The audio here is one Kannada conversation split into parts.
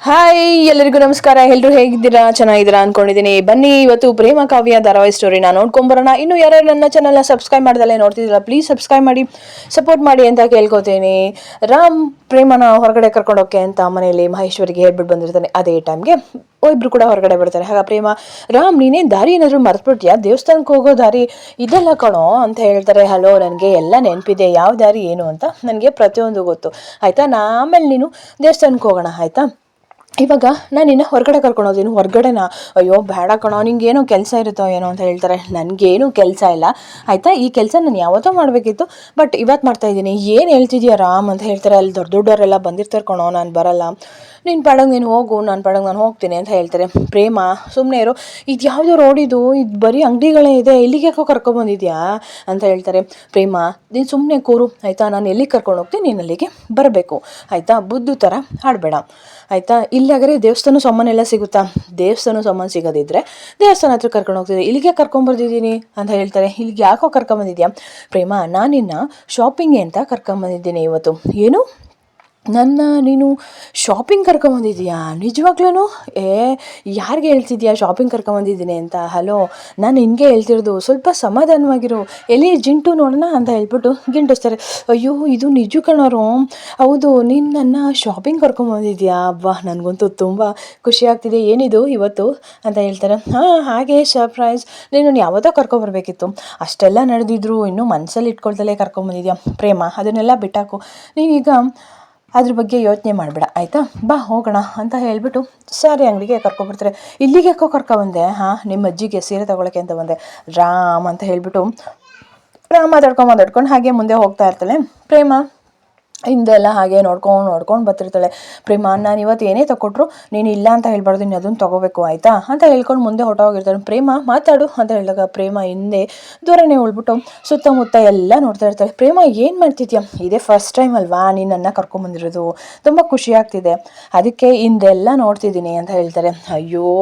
ಹಾಯ್, ಎಲ್ಲರಿಗೂ ನಮಸ್ಕಾರ. ಎಲ್ಲರೂ ಹೇಗಿದ್ದೀರಾ? ಚೆನ್ನಾಗಿದ್ದೀರಾ ಅನ್ಕೊಂಡಿದ್ದೀನಿ. ಬನ್ನಿ ಇವತ್ತು ಪ್ರೇಮ ಕಾವ್ಯ ಧಾರಾವಾಹಿ ಸ್ಟೋರಿನ ನೋಡ್ಕೊಂಬರೋಣ. ಇನ್ನು ಯಾರು ನನ್ನ ಚಾನಲ್ನ ಸಬ್ಸ್ಕ್ರೈಬ್ ಮಾಡ್ದಲ್ಲೇ ನೋಡ್ತಿದ್ದೀರಾ, ಪ್ಲೀಸ್ ಸಬ್ಸ್ಕ್ರೈಬ್ ಮಾಡಿ ಸಪೋರ್ಟ್ ಮಾಡಿ ಅಂತ ಕೇಳ್ಕೊತೀನಿ. ರಾಮ್ ಪ್ರೇಮನ ಹೊರಗಡೆ ಕರ್ಕೊಂಡೋಕೆ ಅಂತ ಮನೆಯಲ್ಲಿ ಮಹೇಶ್ವರಿಗೆ ಹೇಳ್ಬಿಟ್ಟು ಬಂದಿರ್ತಾನೆ. ಅದೇ ಟೈಮ್ಗೆ ಇಬ್ರು ಕೂಡ ಹೊರಗಡೆ ಬರ್ತಾರೆ. ಆಗ ಪ್ರೇಮ, ರಾಮ್ ನೀನೇ ದಾರಿ ಏನಾದ್ರು ಮರ್ತ್ಬಿಟ್ಯಾ? ದೇವಸ್ಥಾನಕ್ಕೆ ಹೋಗೋ ದಾರಿ ಇದೆಲ್ಲ ಕಣೋ ಅಂತ ಹೇಳ್ತಾರೆ. ಹಲೋ, ನನಗೆ ಎಲ್ಲ ನೆನಪಿದೆ, ಯಾವ ದಾರಿ ಏನು ಅಂತ ನನಗೆ ಪ್ರತಿಯೊಂದು ಗೊತ್ತು, ಆಯಿತಾ. ಆಮೇಲೆ ನೀನು ದೇವಸ್ಥಾನಕ್ಕೆ ಹೋಗೋಣ, ಆಯಿತಾ. ಇವಾಗ ನಾನು ನಿನ್ನ ಹೊರಗಡೆ ಕರ್ಕೊಂಡು ಹೋಗ್ತೀನಿ. ಹೊರಗಡೆನಾ? ಅಯ್ಯೋ ಬೇಡ ಕಣೋ, ನಿಂಗೇನೋ ಕೆಲಸ ಇರುತ್ತೋ ಏನೋ ಅಂತ ಹೇಳ್ತಾರೆ. ನನಗೇನು ಕೆಲಸ ಇಲ್ಲ, ಆಯಿತಾ. ಈ ಕೆಲಸ ನಾನು ಯಾವತ್ತೋ ಮಾಡಬೇಕಿತ್ತು, ಬಟ್ ಇವತ್ತು ಮಾಡ್ತಾಯಿದ್ದೀನಿ. ಏನು ಹೇಳ್ತಿದ್ಯಾ ರಾಮ್ ಅಂತ ಹೇಳ್ತಾರೆ. ಅಲ್ಲಿ ದೊಡ್ಡವರೆಲ್ಲ ಬಂದಿರ್ತಾರೆ ಕಣೋ, ನಾನು ಬರಲ್ಲ, ನಿನ್ನ ಪಾಡಂಗೆ ನೀನು ಹೋಗು, ನಾನು ಪಾಡಂಗೆ ನಾನು ಹೋಗ್ತೀನಿ ಅಂತ ಹೇಳ್ತಾರೆ. ಪ್ರೇಮ, ಸುಮ್ಮನೆ ಇರು, ಇದು ಯಾವುದೋ ರೋಡಿದು, ಇದು ಬರೀ ಅಂಗಡಿಗಳೇ ಇದೆ, ಇಲ್ಲಿಗೆ ಯಾಕೋ ಕರ್ಕೊಬಂದಿದ್ಯಾ ಅಂತ ಹೇಳ್ತಾರೆ. ಪ್ರೇಮ, ನೀನು ಸುಮ್ಮನೆ ಕೂರು, ಆಯಿತಾ. ನಾನು ಎಲ್ಲಿಗೆ ಕರ್ಕೊಂಡು ಹೋಗ್ತೀನಿ, ನೀನು ಅಲ್ಲಿಗೆ ಬರಬೇಕು, ಆಯಿತಾ. ಬುದ್ದು ಥರ ಆಡಬೇಡ, ಆಯಿತಾ. ಇಲ್ಲಾಗರೆ ದೇವಸ್ಥಾನ ಸಾಮಾನೆಲ್ಲ ಸಿಗುತ್ತಾ? ದೇವಸ್ಥಾನ ಸಾಮಾನು ಸಿಗೋದಿದ್ರೆ ದೇವಸ್ಥಾನ ಹತ್ರ ಕರ್ಕೊಂಡು ಹೋಗ್ತಿದ್ದೆ, ಇಲ್ಲಿಗೆ ಕರ್ಕೊಂಬರ್ತಿದ್ದೀನಿ ಅಂತ ಹೇಳ್ತಾರೆ. ಇಲ್ಲಿಗೆ ಯಾಕೋ ಕರ್ಕೊಂಬಂದಿದ್ಯಾ? ಪ್ರೇಮ, ನಾನಿನ್ನ ಶಾಪಿಂಗ್ಗೆ ಅಂತ ಕರ್ಕೊಂಬಂದಿದ್ದೀನಿ ಇವತ್ತು. ಏನು, ನೀನು ಶಾಪಿಂಗ್ ಕರ್ಕೊಂಬಂದಿದ್ದೀಯಾ? ನಿಜವಾಗ್ಲೂ? ಯಾರಿಗೆ ಹೇಳ್ತಿದ್ಯಾ ಶಾಪಿಂಗ್ ಕರ್ಕೊಂಬಂದಿದ್ದೀನಿ ಅಂತ? ಹಲೋ, ನಾನು ನಿನಗೆ ಹೇಳ್ತಿರೋದು, ಸ್ವಲ್ಪ ಸಮಾಧಾನವಾಗಿರು. ಎಲ್ಲಿ ಜಿಂಟು ನೋಡೋಣ ಅಂತ ಹೇಳ್ಬಿಟ್ಟು ಗಿಂಟಿಸ್ತಾರೆ. ಅಯ್ಯೋ, ಇದು ನಿಜ ಕಣೋರು, ಹೌದು, ನೀನು ನನ್ನ ಶಾಪಿಂಗ್ ಕರ್ಕೊಂಬಂದಿದ್ಯಾ? ಅಬ್ಬಾ, ನನಗಂತೂ ತುಂಬ ಖುಷಿ ಆಗ್ತಿದೆ. ಏನಿದು ಇವತ್ತು ಅಂತ ಹೇಳ್ತಾರೆ. ಹಾಗೆ ಸರ್ಪ್ರೈಸ್, ನೀನು ಯಾವತ್ತೋ ಕರ್ಕೊಬರ್ಬೇಕಿತ್ತು. ಅಷ್ಟೆಲ್ಲ ನಡೆದಿದ್ರು ಇನ್ನೂ ಮನಸ್ಸಲ್ಲಿ ಇಟ್ಕೊಳ್ತಲೇ ಕರ್ಕೊಂಬಂದಿದ್ಯಾ? ಪ್ರೇಮ, ಅದನ್ನೆಲ್ಲ ಬಿಟ್ಟಾಕು. ನೀನೀಗ ಅದ್ರ ಬಗ್ಗೆ ಯೋಚನೆ ಮಾಡಬೇಡ, ಆಯಿತಾ. ಬಾ ಹೋಗೋಣ ಅಂತ ಹೇಳಿಬಿಟ್ಟು ಸಾರಿ ಅಂಗಡಿಗೆ ಕರ್ಕೊಬರ್ತಾರೆ. ಇಲ್ಲಿಗೆ ಯಾಕೋ ಕರ್ಕೊಬಂದೆ? ನಿಮ್ಮ ಅಜ್ಜಿಗೆ ಸೀರೆ ತೊಗೊಳಕ್ಕೆ ಅಂತ ಬಂದೆ ರಾಮ್ ಅಂತ ಹೇಳಿಬಿಟ್ಟು ಮಾತಾಡ್ಕೊಂಡು ಹಾಗೆ ಮುಂದೆ ಹೋಗ್ತಾ ಇರ್ತಾಳೆ. ಪ್ರೇಮ ಹಿಂದೆಲ್ಲ ಹಾಗೆ ನೋಡ್ಕೊಂಡು ಬರ್ತಿರ್ತಾಳೆ. ಪ್ರೇಮ, ನಾನು ಇವತ್ತು ಏನೇ ತಗೊಟ್ರು ನೀನು ಇಲ್ಲ ಅಂತ ಹೇಳ್ಬಾರ್ದು, ನೀನು ಅದನ್ನು ತೊಗೋಬೇಕು, ಆಯಿತಾ ಅಂತ ಹೇಳ್ಕೊಂಡು ಮುಂದೆ ಹೊಟ್ಟೋಗಿರ್ತಾಳೆ. ಪ್ರೇಮ, ಮಾತಾಡು ಅಂತ ಹೇಳಿದಾಗ ಪ್ರೇಮ ಹಿಂದೆ ದೂರನೇ ಉಳ್ಬಿಟ್ಟು ಸುತ್ತಮುತ್ತ ಎಲ್ಲ ನೋಡ್ತಾ ಇರ್ತಾಳೆ. ಪ್ರೇಮ, ಏನು ಮಾಡ್ತಿದ್ಯಾ? ಇದೇ ಫಸ್ಟ್ ಟೈಮ್ ಅಲ್ವಾ ನೀನನ್ನು ಕರ್ಕೊಂಬಂದಿರೋದು, ತುಂಬ ಖುಷಿ ಆಗ್ತಿದೆ, ಅದಕ್ಕೆ ಹಿಂದೆಲ್ಲ ನೋಡ್ತಿದ್ದೀನಿ ಅಂತ ಹೇಳ್ತಾರೆ. ಅಯ್ಯೋ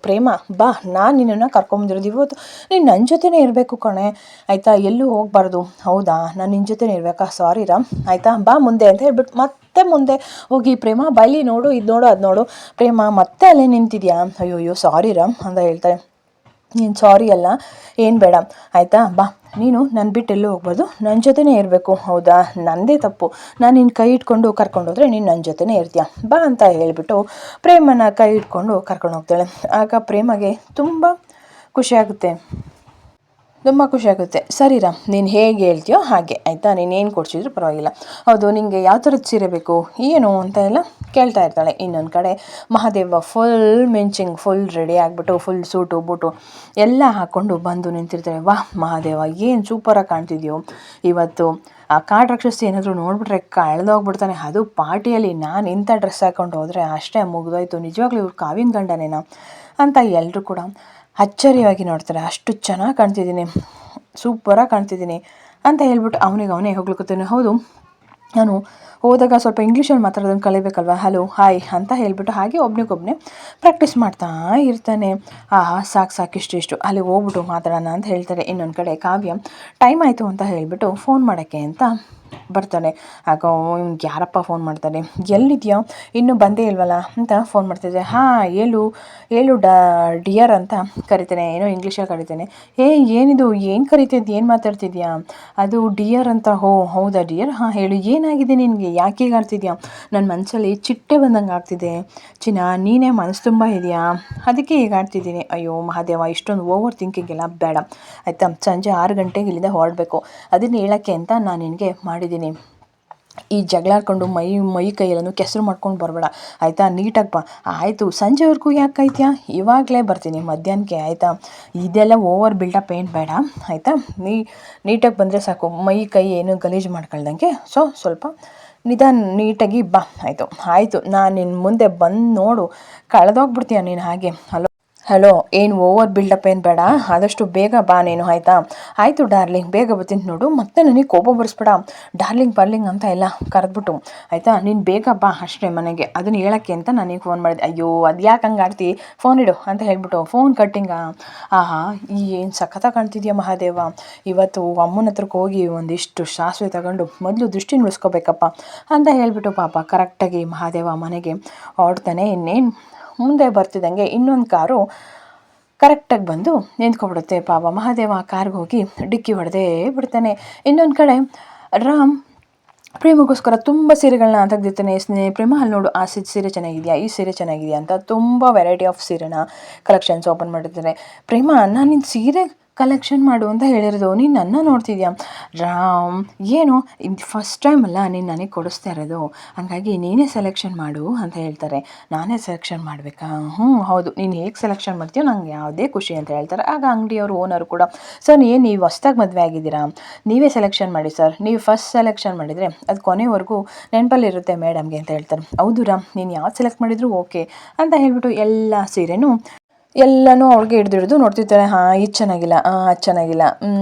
ಪ್ರೇಮ, ಬಾ, ನಾನು ನಿನ್ನನ್ನು ಕರ್ಕೊಂಬಂದಿರೋದು ಇವತ್ತು ನೀನು ನನ್ನ ಜೊತೆನೇ ಇರಬೇಕು ಕಣೆ, ಆಯಿತಾ. ಎಲ್ಲೂ ಹೋಗಬಾರ್ದು, ಹೌದಾ. ನಾನು ನಿನ್ನ ಜೊತೆನೇ ಇರಬೇಕಾ? ಸಾರಿ ರಾಮ್, ಆಯಿತಾ. ಬಾ ಮುಂದೆ ಅಂತ ಹೇಳ್ಬಿಟ್ಟು ಮತ್ತೆ ಮುಂದೆ ಹೋಗಿ ಪ್ರೇಮ ಬೈಲಿ ನೋಡು, ಇದು ನೋಡು, ಅದು ನೋಡು. ಪ್ರೇಮ ಮತ್ತೆ ಅಲ್ಲೇ ನಿಂತಿದ್ಯಾ? ಅಯ್ಯೋ ಸಾರಿ ರಾಮ್ ಅಂತ ಹೇಳ್ತಾರೆ. ನೀನು ಸಾರಿ ಅಲ್ಲ, ಏನು ಬೇಡ, ಆಯಿತಾ. ಬಾ, ನೀನು ನನ್ನ ಬಿಟ್ಟು ಎಲ್ಲೂ ಹೋಗ್ಬಾರ್ದು, ನನ್ನ ಜೊತೆನೇ ಇರಬೇಕು, ಹೌದಾ. ನನ್ನದೇ ತಪ್ಪು, ನಾನು ನಿನ್ನ ಕೈ ಇಟ್ಕೊಂಡು ಕರ್ಕೊಂಡೋದ್ರೆ ನೀನು ನನ್ನ ಜೊತೆನೇ ಇರ್ತೀಯ, ಬಾ ಅಂತ ಹೇಳ್ಬಿಟ್ಟು ಪ್ರೇಮನ ಕೈ ಇಟ್ಕೊಂಡು ಕರ್ಕೊಂಡು ಹೋಗ್ತಾಳೆ. ಆಗ ಪ್ರೇಮಗೆ ತುಂಬ ಖುಷಿಯಾಗುತ್ತೆ. ಸರಿ ರಾಮ್, ನೀನು ಹೇಗೆ ಹೇಳ್ತೀಯೋ ಹಾಗೆ, ಆಯಿತಾ. ನೀನೇನು ಕೊಡಿಸಿದ್ರು ಪರವಾಗಿಲ್ಲ. ಹೌದು, ನಿನಗೆ ಯಾವ ಥರದ ಸೀರೆ ಬೇಕು ಏನು ಅಂತ ಎಲ್ಲ ಕೇಳ್ತಾ ಇರ್ತಾಳೆ. ಇನ್ನೊಂದು ಕಡೆ ಮಹಾದೇವ ಫುಲ್ ಮಿಂಚಿಂಗ್, ಫುಲ್ ರೆಡಿ ಆಗಿಬಿಟ್ಟು ಫುಲ್ ಸೂಟು ಬೂಟು ಎಲ್ಲ ಹಾಕ್ಕೊಂಡು ಬಂದು ನಿಂತಿರ್ತಾಳೆ. ವಾಹ್ ಮಹಾದೇವ, ಏನು ಸೂಪರಾಗಿ ಕಾಣ್ತಿದ್ಯೋ ಇವತ್ತು. ಆ ಕಾಡು ರಾಕ್ಷಸಿ ಏನಾದರೂ ನೋಡಿಬಿಟ್ರೆ ಕಳೆದೋಗ್ಬಿಡ್ತಾನೆ. ಅದು ಪಾರ್ಟಿಯಲ್ಲಿ ನಾನು ಇಂಥ ಡ್ರೆಸ್ ಹಾಕ್ಕೊಂಡು ಹೋದರೆ ಅಷ್ಟೇ, ಮುಗಿದೋಯ್ತು. ನಿಜವಾಗ್ಲೂ ಇವ್ರು ಕಾವಿನ ಗಂಡನೇನೋ ಅಂತ ಎಲ್ಲರೂ ಕೂಡ ಅಚ್ಚರಿಯಾಗಿ ನೋಡ್ತಾರೆ. ಅಷ್ಟು ಚೆನ್ನಾಗಿ ಕಾಣ್ತಿದ್ದೀನಿ, ಸೂಪರಾಗಿ ಕಾಣ್ತಿದ್ದೀನಿ ಅಂತ ಹೇಳ್ಬಿಟ್ಟು ಅವನೇ ಹೋಗ್ಲಿಕ್ಕತ್ತೇನೆ. ಹೌದು, ನಾನು ಹೋದಾಗ ಸ್ವಲ್ಪ ಇಂಗ್ಲೀಷಲ್ಲಿ ಮಾತಾಡೋದನ್ನು ಕಲಿಬೇಕಲ್ವ. ಹಲೋ, ಹಾಯ್ ಅಂತ ಹೇಳ್ಬಿಟ್ಟು ಹಾಗೆ ಒಬ್ನಿಗೊಬ್ಬನೇ ಪ್ರಾಕ್ಟೀಸ್ ಮಾಡ್ತಾ ಇರ್ತಾನೆ. ಸಾಕು ಇಷ್ಟು ಅಲ್ಲಿ ಹೋಗ್ಬಿಟ್ಟು ಮಾತಾಡೋಣ ಅಂತ ಹೇಳ್ತಾರೆ. ಇನ್ನೊಂದು ಕಡೆ ಕಾವ್ಯ ಟೈಮ್ ಆಯಿತು ಅಂತ ಹೇಳಿಬಿಟ್ಟು ಫೋನ್ ಮಾಡೋಕ್ಕೆ ಅಂತ ಬರ್ತಾನೆ. ಆಗ ಇವ್ನಿಗೆ ಯಾರಪ್ಪ ಫೋನ್ ಮಾಡ್ತಾನೆ, ಎಲ್ಲಿದೆಯೋ ಇನ್ನೂ ಬಂದೇ ಇಲ್ವಲ್ಲ ಅಂತ ಫೋನ್ ಮಾಡ್ತಿದ್ದೆ. ಹೇಳು ಡಿಯರ್ ಅಂತ ಕರಿತೇನೆ, ಏನೋ ಇಂಗ್ಲೀಷಲ್ಲಿ ಕರಿತೇನೆ. ಏನಿದು, ಏನು ಕರಿತಿದ್ದೆ, ಏನು ಮಾತಾಡ್ತಿದ್ಯಾ? ಅದು ಡಿಯರ್ ಅಂತ. ಹೌದಾ ಡಿಯರ್, ಹೇಳು, ಏನಾಗಿದೆ ನಿನಗೆ, ಯಾಕೆ ಹೀಗೆ ಆಡ್ತಿದ್ಯಾ? ನನ್ನ ಮನಸ್ಸಲ್ಲಿ ಚಿಟ್ಟೆ ಬಂದಂಗೆ ಆಗ್ತಿದೆ ಚಿನ್ನ, ನೀನೇ ಮನಸ್ಸು ತುಂಬ ಇದೆಯಾ, ಅದಕ್ಕೆ ಹೀಗೆ ಆಡ್ತಿದ್ದೀನಿ. ಅಯ್ಯೋ ಮಹಾದೇವ, ಇಷ್ಟೊಂದು ಓವರ್ ಥಿಂಕಿಂಗ್ ಎಲ್ಲ ಬೇಡ, ಆಯಿತಾ. ಸಂಜೆ 6 ಗಂಟೆಗೆ ಇಲ್ಲಿಂದ ಹೊರಡಬೇಕು, ಅದನ್ನು ಹೇಳೋಕ್ಕೆ ಅಂತ ನಾನು ನಿನಗೆ ಮಾಡಿದ್ದೀನಿ. ಈ ಜಗಳಾಡ್ಕೊಂಡು ಮೈ ಕೈಯೆಲ್ಲೂ ಕೆಸರು ಮಾಡ್ಕೊಂಡು ಬರಬೇಡ, ಆಯಿತಾ. ನೀಟಾಗಿ ಬಾ, ಆಯಿತು. ಸಂಜೆವರೆಗೂ ಯಾಕೆ ಕಾಯ್ತೀಯಾ? ಇವಾಗಲೇ ಬರ್ತೀನಿ ಮಧ್ಯಾಹ್ನಕ್ಕೆ, ಆಯಿತಾ. ಇದೆಲ್ಲ ಓವರ್ ಬಿಲ್ಡಪ್ ಏನು ಬೇಡ, ಆಯಿತಾ. ನೀಟಾಗಿ ಬಂದರೆ ಸಾಕು, ಮೈ ಕೈ ಏನು ಗಲೀಜು ಮಾಡ್ಕೊಳ್ದಂಗೆ. ಸ್ವಲ್ಪ ನೀಟಾಗಿ ಬಾ, ಆಯಿತು. ನಾನು ನಿನ್ನ ಮುಂದೆ ಬಂದು ನೋಡು, ಕಳೆದೋಗ್ಬಿಡ್ತೀಯ ನೀನು ಹಾಗೆ. ಹಲೋ, ಏನು ಓವರ್ ಬಿಲ್ಡಪ್ ಏನು ಬೇಡ, ಆದಷ್ಟು ಬೇಗ ಬಾ ನೀನು, ಆಯಿತಾ? ಆಯಿತು ಡಾರ್ಲಿಂಗ್, ಬೇಗ ಬರ್ತೀನಿ ನೋಡು, ಮತ್ತೆ ನನಗೆ ಕೋಪ ಬರ್ಸ್ಬೇಡ ಡಾರ್ಲಿಂಗ್ ಪಾರ್ಲಿಂಗ್ ಅಂತ ಎಲ್ಲ ಕರೆದ್ಬಿಟ್ಟು, ಆಯಿತಾ? ನೀನು ಬೇಗ ಬಾ ಅಷ್ಟೇ ಮನೆಗೆ, ಅದನ್ನು ಹೇಳೋಕ್ಕೆ ಅಂತ ನನಗೆ ಫೋನ್ ಮಾಡಿದೆ. ಅಯ್ಯೋ ಅದು ಯಾಕೆ ಹಂಗೆ ಆಡ್ತಿ, ಫೋನ್ ಇಡು ಅಂತ ಹೇಳ್ಬಿಟ್ಟು ಫೋನ್ ಕಟ್ಟಿಂಗ. ಆಹಾ, ಏನು ಸಖತ್ತಾಗಿ ಕಾಣ್ತಿದ್ಯಾ ಮಹಾದೇವ, ಇವತ್ತು ಅಮ್ಮನ ಹತ್ರಕ್ಕೆ ಹೋಗಿ ಒಂದಿಷ್ಟು ಸಾಸಿವೆ ತಗೊಂಡು ಮೊದಲು ದೃಷ್ಟಿ ಉಳಿಸ್ಕೋಬೇಕಪ್ಪ ಅಂತ ಹೇಳ್ಬಿಟ್ಟು ಪಾಪ ಕರೆಕ್ಟಾಗಿ ಮಹಾದೇವ ಮನೆಗೆ ಹೊರಡ್ತಾನೆ. ಇನ್ನೇನು ಮುಂದೆ ಬರ್ತಿದ್ದಂಗೆ ಇನ್ನೊಂದು ಕಾರು ಕರೆಕ್ಟಾಗಿ ಬಂದು ನಿಂತ್ಕೊಬಿಡುತ್ತೆ. ಪಾಪ ಮಹಾದೇವ ಆ ಕಾರ್ಗೆ ಹೋಗಿ ಡಿಕ್ಕಿ ಹೊಡೆದೇ ಬಿಡ್ತಾನೆ. ಇನ್ನೊಂದು ಕಡೆ ರಾಮ್ ಪ್ರೇಮಗೋಸ್ಕರ ತುಂಬ ಸೀರೆಗಳನ್ನ ತೆಗೆದಿರ್ತಾನೆ. ಪ್ರೇಮ ಅಲ್ಲಿ ನೋಡು, ಆ ಸೀರೆ ಚೆನ್ನಾಗಿದೆಯಾ, ಈ ಸೀರೆ ಚೆನ್ನಾಗಿದೆಯಾ ಅಂತ ತುಂಬ ವೆರೈಟಿ ಆಫ್ ಸೀರೆನ ಕಲೆಕ್ಷನ್ಸ್ ಓಪನ್ ಮಾಡಿರ್ತಾರೆ. ಪ್ರೇಮ, ನಾನು ನಿನ್ನ ಸೀರೆ ಕಲೆಕ್ಷನ್ ಮಾಡು ಅಂತ ಹೇಳಿರೋದು, ನೀನು ನನ್ನ ನೋಡ್ತಿದ್ಯಾ? ರಾಮ್, ಏನು ಫಸ್ಟ್ ಟೈಮ್ ಅಲ್ಲ ನೀನು ನನಗೆ ಕೊಡಿಸ್ತಾ ಇರೋದು, ಹಾಗಾಗಿ ನೀನೇ ಸೆಲೆಕ್ಷನ್ ಮಾಡು ಅಂತ ಹೇಳ್ತಾರೆ. ನಾನೇ ಸೆಲೆಕ್ಷನ್ ಮಾಡಬೇಕಾ? ಹೌದು, ನೀನು ಹೇಗೆ ಸೆಲೆಕ್ಷನ್ ಮಾಡ್ತೀಯೋ ನಂಗೆ ಯಾವುದೇ ಖುಷಿ ಅಂತ ಹೇಳ್ತಾರೆ. ಆಗ ಅಂಗಡಿಯವರು ಓನರು ಕೂಡ, ಸರ್ ನೀವು ಹೊಸ್ದಾಗಿ ಮದುವೆ ಆಗಿದ್ದೀರಾ, ನೀವೇ ಸೆಲೆಕ್ಷನ್ ಮಾಡಿ ಸರ್, ನೀವು ಫಸ್ಟ್ ಸೆಲೆಕ್ಷನ್ ಮಾಡಿದರೆ ಅದು ಕೊನೆವರೆಗೂ ನೆನಪಲ್ಲಿರುತ್ತೆ ಮೇಡಮ್ಗೆ ಅಂತ ಹೇಳ್ತಾರೆ. ಹೌದು ರಾಮ್, ನೀನು ಯಾವ್ದು ಸೆಲೆಕ್ಟ್ ಮಾಡಿದ್ರು ಓಕೆ ಅಂತ ಹೇಳ್ಬಿಟ್ಟು ಎಲ್ಲ ಸೀರೆನೂ ಎಲ್ಲನೂ ಅವ್ಳಿಗೆ ಹಿಡಿದು ನೋಡ್ತಿರ್ತಾರೆ. ಇದು ಚೆನ್ನಾಗಿಲ್ಲ, ಅದು ಚೆನ್ನಾಗಿಲ್ಲ,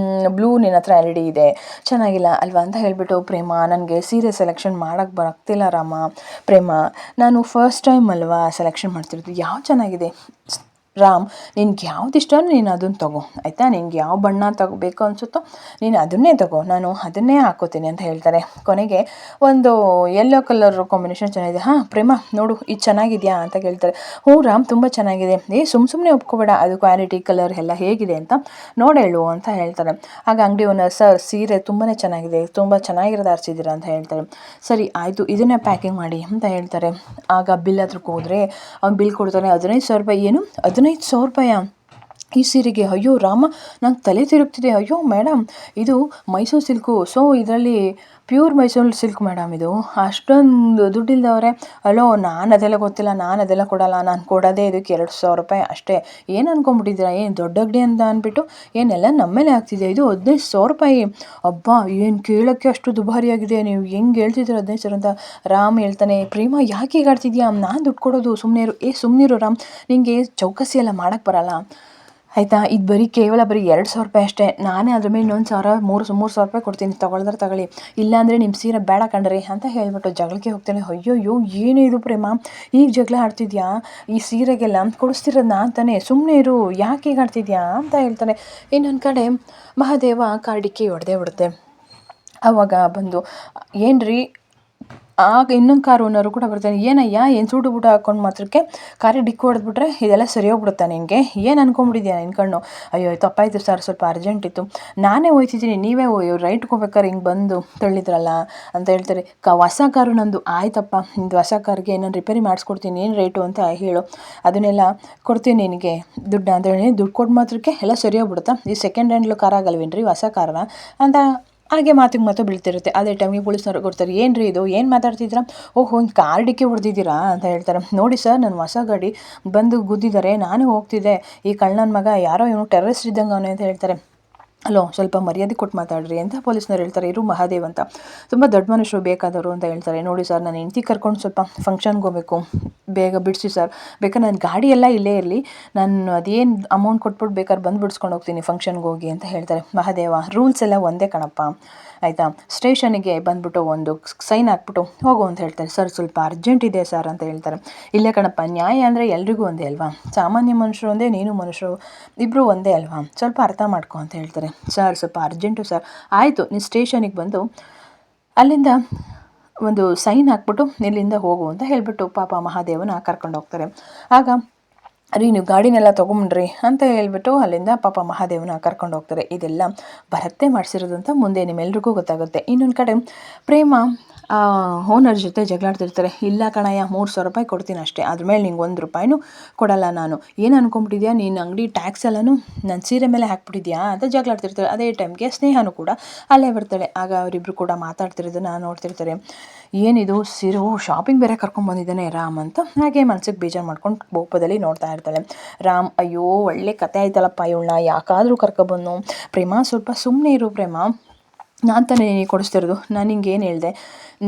ಬ್ಲೂ ನಿನ್ನ ಹತ್ರ ರೆಡಿ ಇದೆ, ಚೆನ್ನಾಗಿಲ್ಲ ಅಲ್ವಾ ಅಂತ ಹೇಳಿಬಿಟ್ಟು, ಪ್ರೇಮ ನನಗೆ ಸೀರೆ ಸೆಲೆಕ್ಷನ್ ಮಾಡೋಕ್ಕೆ ಬರ್ತಿಲ್ಲ ರಾಮ, ಪ್ರೇಮ ನಾನು ಫಸ್ಟ್ ಟೈಮ್ ಅಲ್ವಾ ಸೆಲೆಕ್ಷನ್ ಮಾಡ್ತಿರೋದು, ಯಾವ್ದು ಚೆನ್ನಾಗಿದೆ ರಾಮ್, ನಿನ್ಗೆ ಯಾವ್ದು ಇಷ್ಟನೋ ನೀನು ಅದನ್ನು ತಗೋ, ಆಯಿತಾ? ನಿನ್ಗೆ ಯಾವ ಬಣ್ಣ ತಗೋಬೇಕು ಅನಿಸುತ್ತೋ ನೀನು ಅದನ್ನೇ ತಗೋ, ನಾನು ಅದನ್ನೇ ಹಾಕ್ಕೋತೀನಿ ಅಂತ ಹೇಳ್ತಾರೆ. ಕೊನೆಗೆ ಒಂದು ಯೆಲ್ಲೋ ಕಲರ್ ಕಾಂಬಿನೇಷನ್ ಚೆನ್ನಾಗಿದೆ, ಪ್ರೇಮ ನೋಡು ಇದು ಚೆನ್ನಾಗಿದೆಯಾ ಅಂತ ಕೇಳ್ತಾರೆ. ರಾಮ್ ತುಂಬ ಚೆನ್ನಾಗಿದೆ, ಸುಮ್ಮನೆ ಒಪ್ಕೋಬೇಡ, ಅದು ಕ್ವಾಲಿಟಿ ಕಲರ್ ಎಲ್ಲ ಹೇಗಿದೆ ಅಂತ ನೋಡೇಳು ಅಂತ ಹೇಳ್ತಾರೆ. ಆಗ ಅಂಗಡಿ ಓನರ್, ಸರ್ ಸೀರೆ ತುಂಬಾ ಚೆನ್ನಾಗಿದೆ, ತುಂಬ ಚೆನ್ನಾಗಿರೋದು ಆರಿಸಿದ್ದೀರಾ ಅಂತ ಹೇಳ್ತಾರೆ. ಸರಿ ಆಯಿತು, ಇದನ್ನೇ ಪ್ಯಾಕಿಂಗ್ ಮಾಡಿ ಅಂತ ಹೇಳ್ತಾರೆ. ಆಗ ಬಿಲ್ ಹತ್ರಕ್ಕೆ ಹೋದರೆ ಅವ್ನು ಬಿಲ್ ಕೊಡ್ತಾನೆ. 15,000 ರೂಪಾಯಿ. ಏನು 15,000 ರೂಪಾಯಾ ಈ ಸೀರೆಗೆ? ಅಯ್ಯೋ ರಾಮ, ನಂಗೆ ತಲೆ ತಿರುಗ್ತಿದೆ. ಅಯ್ಯೋ ಮೇಡಮ್, ಇದು ಮೈಸೂರು ಸಿಲ್ಕು, ಸೊ ಇದರಲ್ಲಿ ಪ್ಯೂರ್ ಮೈಸೂರು ಸಿಲ್ಕ್ ಮೇಡಮ್, ಇದು ಅಷ್ಟೊಂದು ದುಡ್ಡಿಲ್ದವ್ರೆ. ಅಲೋ, ನಾನು ಅದೆಲ್ಲ ಗೊತ್ತಿಲ್ಲ, ನಾನು ಅದೆಲ್ಲ ಕೊಡೋಲ್ಲ, ನಾನು ಕೊಡೋದೇ ಇದಕ್ಕೆ 2,000 ರೂಪಾಯಿ ಅಷ್ಟೇ. ಏನು ಅಂದ್ಕೊಂಬಿಟ್ಟಿದ್ದೀರಾ, ಏನು ದೊಡ್ಡ ಅಂಗಡಿ ಅಂತ ಅಂದ್ಬಿಟ್ಟು ಏನೆಲ್ಲ ನಮ್ಮೇಲೆ ಆಗ್ತಿದೆ, ಇದು 15,000 ರೂಪಾಯಿ. ಅಬ್ಬಾ, ಏನು ಕೇಳೋಕ್ಕೆ ಅಷ್ಟು ದುಬಾರಿಯಾಗಿದೆ, ನೀವು ಹೆಂಗೆ ಹೇಳ್ತಿದ್ದೀರ 15,000 ಅಂತ. ರಾಮ್ ಹೇಳ್ತಾನೆ, ಪ್ರೇಮ ಯಾಕೆ ಹೀಗೆ ಆಡ್ತಿದ್ಯಾ, ನಾನು ದುಡ್ಡು ಕೊಡೋದು, ಸುಮ್ಮನೆ ಸುಮ್ಮನಿರು ರಾಮ್, ನಿನಗೆ ಚೌಕಸಿ ಎಲ್ಲ ಮಾಡೋಕ್ಕೆ ಬರಲ್ಲ ಆಯಿತಾ? ಇದು ಕೇವಲ ಬರೀ 2,000 ರೂಪಾಯಿ ಅಷ್ಟೇ, ನಾನೇ ಅದ್ರ ಮೇಲೆ ಇನ್ನೊಂದು 3,000 ರೂಪಾಯಿ ಕೊಡ್ತೀನಿ, ತೊಗೊಳ್ದ್ರೆ ತಗೊಳ್ಳಿ, ಇಲ್ಲಾಂದರೆ ನಿಮ್ಮ ಸೀರೆ ಬೇಡ ಕಣ್ರಿ ಅಂತ ಹೇಳ್ಬಿಟ್ಟು ಜಗಳಕ್ಕೆ ಹೋಗ್ತಾನೆ. ಅಯ್ಯೋ ಏನು ಇದು ಪ್ರೇಮ, ಈಗ ಜಗಳ ಆಡ್ತಿದ್ಯಾ, ಈ ಸೀರೆಗೆಲ್ಲ ಕೊಡಿಸ್ತಿರೋದು ನಾನು ತಾನೇ, ಸುಮ್ಮನೆ ಇರು, ಯಾಕೆ ಈಗ ಆಡ್ತಿದ್ಯಾ ಅಂತ ಹೇಳ್ತಾನೆ. ಇನ್ನೊಂದು ಕಡೆ ಮಹಾದೇವ ಕಾಡಿಕ್ಕಿ ಹೊಡೆದೇ ಬಿಡುತ್ತೆ. ಆವಾಗ ಬಂದು, ಏನ್ರಿ, ಆಗ ಇನ್ನೊಂದು ಕಾರು ಓನರು ಕೂಡ ಬರ್ತಾನೆ. ಏನಯ್ಯ, ಏನು ಸೂಟು ಬೂಟ ಹಾಕ್ಕೊಂಡು ಮಾತ್ರಕ್ಕೆ ಕಾರಿಗೆ ಡಿಕ್ಕಿ ಹೊಡೆದ್ಬಿಟ್ರೆ ಇದೆಲ್ಲ ಸರಿ ಹೋಗ್ಬಿಡುತ್ತಾ ನಿನಗೆ, ಏನು ಅನ್ಕೊಂಬಿಟ್ಟಿದ್ಯಾ ನಿನ್ನ ಕಣ್ಣು? ಅಯ್ಯೋ ತಪ್ಪಾಯಿತು ಸರ್, ಸ್ವಲ್ಪ ಅರ್ಜೆಂಟ್ ಇತ್ತು, ನಾನೇ ಹೋಯ್ತಿದ್ದೀನಿ, ನೀವೇ ರೈಟ್ಗೆ ಹೋಗ್ಬೇಕಾದ್ರೆ ಹಿಂಗೆ ಬಂದು ತಳ್ಳಿದ್ರಲ್ಲ ಅಂತ ಹೇಳ್ತಾರೆ. ಹೊಸ ಕಾರು ನಂದು, ಆಯ್ತಪ್ಪ ನಿಂದು ಹೊಸ ಕಾರ್ಗೆ ನಾನು ರಿಪೇರಿ ಮಾಡಿಸ್ಕೊಡ್ತೀನಿ, ಏನು ರೇಟು ಅಂತ ಹೇಳು, ಅದನ್ನೆಲ್ಲ ಕೊಡ್ತೀನಿ ನಿನಗೆ ದುಡ್ಡು ಅಂತ ಹೇಳಿ. ದುಡ್ಡು ಕೊಟ್ಟು ಮಾತ್ರಕ್ಕೆ ಎಲ್ಲ ಸರಿ ಹೋಗ್ಬಿಡುತ್ತಾ, ಈ ಸೆಕೆಂಡ್ ಹ್ಯಾಂಡ್ಲು ಕಾರ್ ಆಗಲ್ವೇನ್ರಿ, ಹೊಸ ಕಾರಣ ಅಂತ ಹಾಗೆ ಮಾತಿಗೆ ಮಾತು ಬೀಳ್ತಿರುತ್ತೆ. ಅದೇ ಟೈಮಿಗೆ ಪೊಲೀಸ್ನವ್ರು ಕೊಡ್ತಾರೆ. ಏನು ರೀ ಇದು, ಏನು ಮಾತಾಡ್ತಿದ್ದೀರಾ? ಒಂದು ಕಾರ್ ಡಿಕ್ಕಿ ಹೊಡೆದಿದ್ದೀರಾ ಅಂತ ಹೇಳ್ತಾರೆ. ನೋಡಿ ಸರ್, ನನ್ನ ಹೊಸ ಗಾಡಿ ಬಂದು ಗುದ್ದಿದ್ದಾರೆ, ನಾನೇ ಹೋಗ್ತಿದ್ದೆ, ಈ ಕಳ್ಳನ ಮಗ ಯಾರೋ ಇವನು ಟೆರರಿಸ್ಟ್ ಇದ್ದಂಗೆ ಅವನೇ ಅಂತ ಹೇಳ್ತಾರೆ. ಹಲೋ, ಸ್ವಲ್ಪ ಮರ್ಯಾದೆ ಕೊಟ್ಟು ಮಾತಾಡ್ರಿ ಅಂತ ಪೊಲೀಸ್ನವ್ರು ಹೇಳ್ತಾರೆ. ಇರು ಮಹಾದೇವ್ ಅಂತ, ತುಂಬ ದೊಡ್ಡ ಮನುಷ್ಯರು ಬೇಕಾದವರು ಅಂತ ಹೇಳ್ತಾರೆ. ನೋಡಿ ಸರ್, ನಾನು ಹೆಂಡತಿ ಕರ್ಕೊಂಡು ಸ್ವಲ್ಪ ಫಂಕ್ಷನ್ಗೆ ಹೋಗಬೇಕು, ಬೇಗ ಬಿಡಿಸಿ ಸರ್, ಬೇಕಾದ್ರೆ ನನ್ನ ಗಾಡಿ ಎಲ್ಲ ಇಲ್ಲೇ ಇರಲಿ, ನಾನು ಅದೇನು ಅಮೌಂಟ್ ಕೊಟ್ಬಿಟ್ಟು ಬೇಕಾದ್ರೆ ಬಂದು ಬಿಡಿಸ್ಕೊಂಡು ಹೋಗ್ತೀನಿ ಫಂಕ್ಷನ್ಗೆ ಹೋಗಿ ಅಂತ ಹೇಳ್ತಾರೆ. ಮಹಾದೇವ, ರೂಲ್ಸ್ ಎಲ್ಲ ಒಂದೇ ಕಣಪ್ಪ, ಆಯಿತಾ? ಸ್ಟೇಷನಿಗೆ ಬಂದುಬಿಟ್ಟು ಒಂದು ಸೈನ್ ಹಾಕ್ಬಿಟ್ಟು ಹೋಗು ಅಂತ ಹೇಳ್ತಾರೆ. ಸರ್ ಸ್ವಲ್ಪ ಅರ್ಜೆಂಟ್ ಇದೆ ಸರ್ ಅಂತ ಹೇಳ್ತಾರೆ. ಇಲ್ಲೇ ಕಣಪ್ಪ, ನ್ಯಾಯ ಅಂದರೆ ಎಲ್ರಿಗೂ ಒಂದೇ ಅಲ್ವಾ, ಸಾಮಾನ್ಯ ಮನುಷ್ಯರು ಒಂದೇ, ನೀನು ಮನುಷ್ಯರು ಇಬ್ಬರು ಒಂದೇ ಅಲ್ವಾ, ಸ್ವಲ್ಪ ಅರ್ಥ ಮಾಡ್ಕೊ ಅಂತ ಹೇಳ್ತಾರೆ. ಸರ್ ಸ್ವಲ್ಪ ಅರ್ಜೆಂಟು ಸರ್. ಆಯಿತು, ನೀನು ಸ್ಟೇಷನಿಗೆ ಬಂದು ಅಲ್ಲಿಂದ ಒಂದು ಸೈನ್ ಹಾಕ್ಬಿಟ್ಟು ಇಲ್ಲಿಂದ ಹೋಗು ಅಂತ ಹೇಳಿಬಿಟ್ಟು ಪಾಪ ಮಹಾದೇವನ ಕರ್ಕೊಂಡು ಹೋಗ್ತಾರೆ. ಆಗ ನೀವು ಗಾಡಿನೆಲ್ಲ ತೊಗೊಂಡ್ರಿ ಅಂತ ಹೇಳ್ಬಿಟ್ಟು ಅಲ್ಲಿಂದ ಪಾಪ ಮಹಾದೇವನ ಕರ್ಕೊಂಡು ಹೋಗ್ತಾರೆ. ಇದೆಲ್ಲ ಭರತ್ತೆ ಮಾಡಿಸಿರೋದು ಅಂತ ಮುಂದೆ ನಿಮ್ಮೆಲ್ರಿಗೂ ಗೊತ್ತಾಗುತ್ತೆ. ಇನ್ನೊಂದು ಕಡೆ ಪ್ರೇಮ ಓನರ್ ಜೊತೆ ಜಗಳಾಡ್ತಿರ್ತಾರೆ. ಇಲ್ಲ ಕಣಯ್ಯ, 3,000 ರೂಪಾಯಿ ಕೊಡ್ತೀನಿ ಅಷ್ಟೇ, ಅದ್ರ ಮೇಲೆ ನಿಂಗೆ 1 ರೂಪಾಯಿನೂ ಕೊಡಲ್ಲ ನಾನು. ಏನು ಅನ್ಕೊಂಬಿಟ್ಟಿದ್ಯಾ, ನೀನು ಅಂಗಡಿ ಟ್ಯಾಕ್ಸ್ ಎಲ್ಲನೂ ನನ್ನ ಸೀರೆ ಮೇಲೆ ಹಾಕ್ಬಿಟ್ಟಿದ್ಯಾ ಅಂತ ಜಗಳಾಡ್ತಿರ್ತಾರೆ. ಅದೇ ಟೈಮ್ಗೆ ಸ್ನೇಹನೂ ಕೂಡ ಅಲ್ಲೇ ಬರ್ತಾಳೆ. ಆಗ ಅವರಿಬ್ಬರು ಕೂಡ ಮಾತಾಡ್ತಿರೋದನ್ನ ನೋಡ್ತಿರ್ತಾರೆ. ಏನಿದು ಸೀರೆ, ಶಾಪಿಂಗ್ ಬೇರೆ ಕರ್ಕೊಂಡ್ಬಂದಿದ್ದಾನೆ ರಾಮ್ ಅಂತ ಹಾಗೆ ಮನ್ಸಿಗೆ ಬೇಜಾರು ಮಾಡ್ಕೊಂಡು ಕೋಪದಲ್ಲಿ ನೋಡ್ತಾ ಇರ್ತಾಳೆ. ರಾಮ್, ಅಯ್ಯೋ ಒಳ್ಳೆ ಕತೆ ಆಯ್ತಲ್ಲಪ್ಪ, ಇವಳನ್ನ ಯಾಕಾದರೂ ಕರ್ಕೊಬಂದು, ಪ್ರೇಮ ಸ್ವಲ್ಪ ಸುಮ್ಮನೆ ಇರು ಪ್ರೇಮ, ನಾನು ತಾನೇ ನಿನಗೆ ಕೊಡಿಸ್ತಿರೋದು, ನಾನು ನಿಂಗೆ ಏನು ಹೇಳಿದೆ,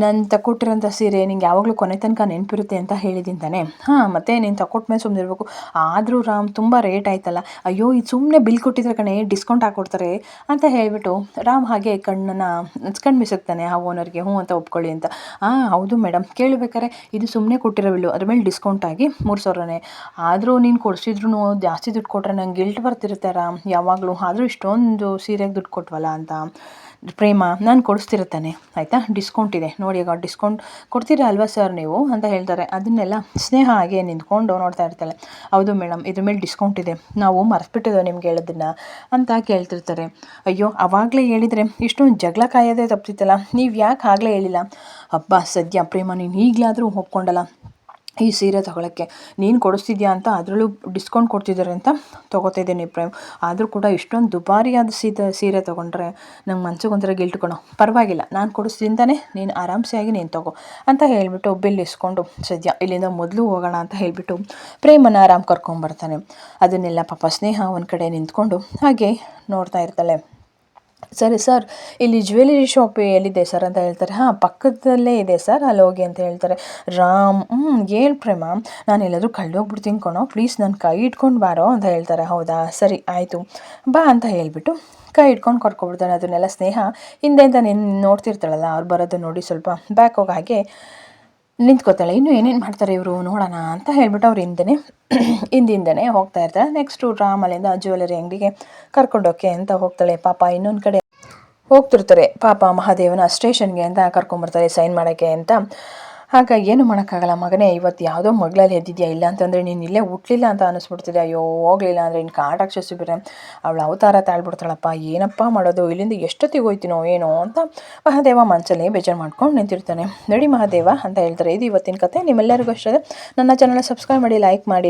ನಾನು ತಗೊಟ್ಟಿರೋಂಥ ಸೀರೆ ನಿಂಗೆ ಯಾವಾಗಲೂ ಕೊನೆ ತನಕ ನೆನಪಿರುತ್ತೆ ಅಂತ ಹೇಳಿದ್ದೀನಿ ತಾನೆ. ಹಾಂ ಮತ್ತು ನೀನು ತಗೊಟ್ಮೇಲೆ ಸುಮ್ಮನೆ ಇರಬೇಕು. ಆದರೂ ರಾಮ್ ತುಂಬ ರೇಟ್ ಆಯ್ತಲ್ಲ, ಅಯ್ಯೋ ಇದು ಸುಮ್ಮನೆ ಬಿಲ್ ಕೊಟ್ಟಿದ್ರೆ ಕಣೆ, ಡಿಸ್ಕೌಂಟ್ ಹಾಕ್ಕೊಡ್ತಾರೆ ಅಂತ ಹೇಳಿಬಿಟ್ಟು ರಾಮ್ ಹಾಗೆ ಕಣ್ಣನ್ನು ಕಣ್ಣು ಮಿಸುಕ್ತಾನೆ ಆ ಓನರ್ಗೆ. ಹ್ಞೂ ಅಂತ ಒಪ್ಕೊಳ್ಳಿ ಅಂತ. ಹೌದು ಮೇಡಮ್, ಕೇಳಬೇಕಾರೆ ಇದು ಸುಮ್ಮನೆ ಕೊಟ್ಟಿರೋ ಬಿಲ್ಲು, ಅದ್ರ ಮೇಲೆ ಡಿಸ್ಕೌಂಟ್ ಆಗಿ 3,000ನೇ. ಆದರೂ ನೀನು ಕೊಡಿಸಿದ್ರು ಜಾಸ್ತಿ ದುಡ್ಡು ಕೊಟ್ಟರೆ ನಂಗೆ ಗಿಲ್ಟ್ ಬರ್ತಿರುತ್ತೆ ರಾಮ್ ಯಾವಾಗಲೂ. ಆದರೂ ಇಷ್ಟೊಂದು ಸೀರೆಗೆ ದುಡ್ಡು ಕೊಟ್ವಲ್ಲ ಅಂತ. ಪ್ರೇಮ, ನಾನು ಕೊಡಿಸ್ತಿರುತ್ತಾನೆ ಆಯಿತಾ, ಡಿಸ್ಕೌಂಟ್ ಇದೆ ನೋಡಿ, ಈಗ ಡಿಸ್ಕೌಂಟ್ ಕೊಡ್ತೀರಾ ಅಲ್ವಾ ಸರ್ ನೀವು ಅಂತ ಹೇಳ್ತಾರೆ. ಅದನ್ನೆಲ್ಲ ಸ್ನೇಹ ಹಾಗೆ ನಿಂತ್ಕೊಂಡು ನೋಡ್ತಾ ಇರ್ತಾಳೆ. ಹೌದು ಮೇಡಮ್, ಇದ್ರ ಮೇಲೆ ಡಿಸ್ಕೌಂಟ್ ಇದೆ, ನಾವು ಮರ್ತ್ಬಿಟ್ಟಿದ್ದೋ ನಿಮ್ಗೆ ಹೇಳೋದನ್ನು ಅಂತ ಕೇಳ್ತಿರ್ತಾರೆ. ಅಯ್ಯೋ ಆವಾಗಲೇ ಹೇಳಿದರೆ ಇಷ್ಟೊಂದು ಜಗಳ ಕಾಯೋದೇ ತಪ್ಪಿತ್ತಲ್ಲ, ನೀವು ಯಾಕೆ ಆಗಲೇ ಹೇಳಿಲ್ಲ. ಹಬ್ಬ ಸದ್ಯ ಪ್ರೇಮ, ನೀನು ಈಗಲಾದರೂ ಒಪ್ಕೊಂಡಲ್ಲ ಈ ಸೀರೆ ತೊಗೊಳಕ್ಕೆ. ನೀನು ಕೊಡಿಸ್ತಿದ್ಯಾ ಅಂತ ಅದರಲ್ಲೂ ಡಿಸ್ಕೌಂಟ್ ಕೊಡ್ತಿದ್ದಾರೆ ಅಂತ ತೊಗೋತಿದ್ದೀನಿ ಪ್ರೇಮ್. ಆದರೂ ಕೂಡ ಇಷ್ಟೊಂದು ದುಬಾರಿಯಾದ ಸೀರೆ ತೊಗೊಂಡ್ರೆ ನಂಗೆ ಮನ್ಸಿಗೆ ಒಂಥರ ಗಿಲ್ಟ್ ಕೊಡೋ. ಪರವಾಗಿಲ್ಲ, ನಾನು ಕೊಡಿಸ್ತಿಂತಾನೆ, ನೀನು ಆರಾಮ್ಸೆಯಾಗಿ ನೀನು ತೊಗೋ ಅಂತ ಹೇಳಿಬಿಟ್ಟು ಬಿಲ್ ಇಸ್ಕೊಂಡು ಸದ್ಯ ಇಲ್ಲಿಂದ ಮೊದಲು ಹೋಗೋಣ ಅಂತ ಹೇಳಿಬಿಟ್ಟು ಪ್ರೇಮನ ಆರಾಮ್ ಕರ್ಕೊಂಬರ್ತಾನೆ. ಅದನ್ನೆಲ್ಲ ಪಾಪ ಸ್ನೇಹ ಒಂದು ಕಡೆ ನಿಂತ್ಕೊಂಡು ಹಾಗೆ ನೋಡ್ತಾ ಇರ್ತಾಳೆ. ಸರಿ ಸರ್, ಇಲ್ಲಿ ಜ್ಯುವೆಲರಿ ಶಾಪ್ ಎಲ್ಲಿದೆ ಸರ್ ಅಂತ ಹೇಳ್ತಾರೆ. ಪಕ್ಕದಲ್ಲೇ ಇದೆ ಸರ್, ಅಲ್ಲಿ ಹೋಗಿ ಅಂತ ಹೇಳ್ತಾರೆ. ರಾಮ್, ಹೇಳು ಪ್ರೇಮ, ನಾನು ಎಲ್ಲಾದರೂ ಕಳೆದೋಗ್ಬಿಡ್ತೀನಿ ಕಣೋ, ಪ್ಲೀಸ್ ನನ್ನ ಕೈ ಇಟ್ಕೊಂಡು ಬಾರೋ ಅಂತ ಹೇಳ್ತಾರೆ. ಹೌದಾ, ಸರಿ ಆಯಿತು ಬಾ ಅಂತ ಹೇಳಿಬಿಟ್ಟು ಕೈ ಇಟ್ಕೊಂಡು ಕರ್ಕೊಬಿಡ್ತಾನೆ. ಅದನ್ನೆಲ್ಲ ಸ್ನೇಹ ಹಿಂದೆ ಅಂತ ನೋಡ್ತಿರ್ತಾಳಲ್ಲ, ಅವ್ರು ಬರೋದು ನೋಡಿ ಸ್ವಲ್ಪ ಬ್ಯಾಕ್ ಹೋಗಿ ಹಾಗೆ ನಿಂತ್ಕೋತಾಳೆ. ಇನ್ನೂ ಏನೇನು ಮಾಡ್ತಾರೆ ಇವರು ನೋಡೋಣ ಅಂತ ಹೇಳ್ಬಿಟ್ಟು ಅವ್ರು ಹಿಂದಿಂದನೇ ಹೋಗ್ತಾ ಇರ್ತಾಳೆ. ನೆಕ್ಸ್ಟು ರಾಮ್ ಅಲ್ಲಿಂದ ಜ್ಯುವೆಲರಿ ಅಂಗಡಿಗೆ ಕರ್ಕೊಂಡೋಕೆ ಅಂತ ಹೋಗ್ತಾಳೆ. ಪಾಪ ಇನ್ನೊಂದು ಕಡೆ ಹೋಗ್ತಿರ್ತಾರೆ ಪಾಪ ಮಹಾದೇವನ ಸ್ಟೇಷನ್ಗೆ ಅಂತ ಕರ್ಕೊಂಬರ್ತಾರೆ ಸೈನ್ ಮಾಡೋಕ್ಕೆ ಅಂತ. ಆಗ ಏನು ಮಾಡೋಕ್ಕಾಗಲ್ಲ ಮಗನೇ, ಇವತ್ತು ಯಾವುದೋ ಮಗಳಲ್ಲಿ ಎದ್ದಿದ್ಯಾ, ಇಲ್ಲ ಅಂತಂದರೆ ನೀನು ಇಲ್ಲೇ ಹುಟ್ಟಲಿಲ್ಲ ಅಂತ ಅನ್ನಿಸ್ಬಿಡ್ತಿದೆ. ಅಯ್ಯೋ ಹೋಗಲಿಲ್ಲ ಅಂದರೆ ಇನ್ನು ಕಾಟಾಕ್ಷಸಿ ಬಿಟ್ಟರೆ ಅವಳು ಅವತಾರ ತಾಳ್ಬಿಡ್ತಾಳಪ್ಪ, ಏನಪ್ಪ ಮಾಡೋದು, ಇಲ್ಲಿಂದ ಎಷ್ಟೊತ್ತಿಗೆ ಹೋಯ್ತೀನೋ ಏನೋ ಅಂತ ಮಹಾದೇವ ಮನಸ್ಸಲ್ಲಿ ಬೇಜಾರು ಮಾಡ್ಕೊಂಡು ನಿಂತಿರ್ತಾನೆ. ನಡಿ ಮಹಾದೇವ ಅಂತ ಹೇಳ್ತಾರೆ. ಇದು ಇವತ್ತಿನ ಕತೆ. ನಿಮ್ಮೆಲ್ಲರಿಗೂ ಇಷ್ಟ. ನನ್ನ ಚಾನಲ್ನ ಸಬ್ಸ್ಕ್ರೈಬ್ ಮಾಡಿ, ಲೈಕ್ ಮಾಡಿ.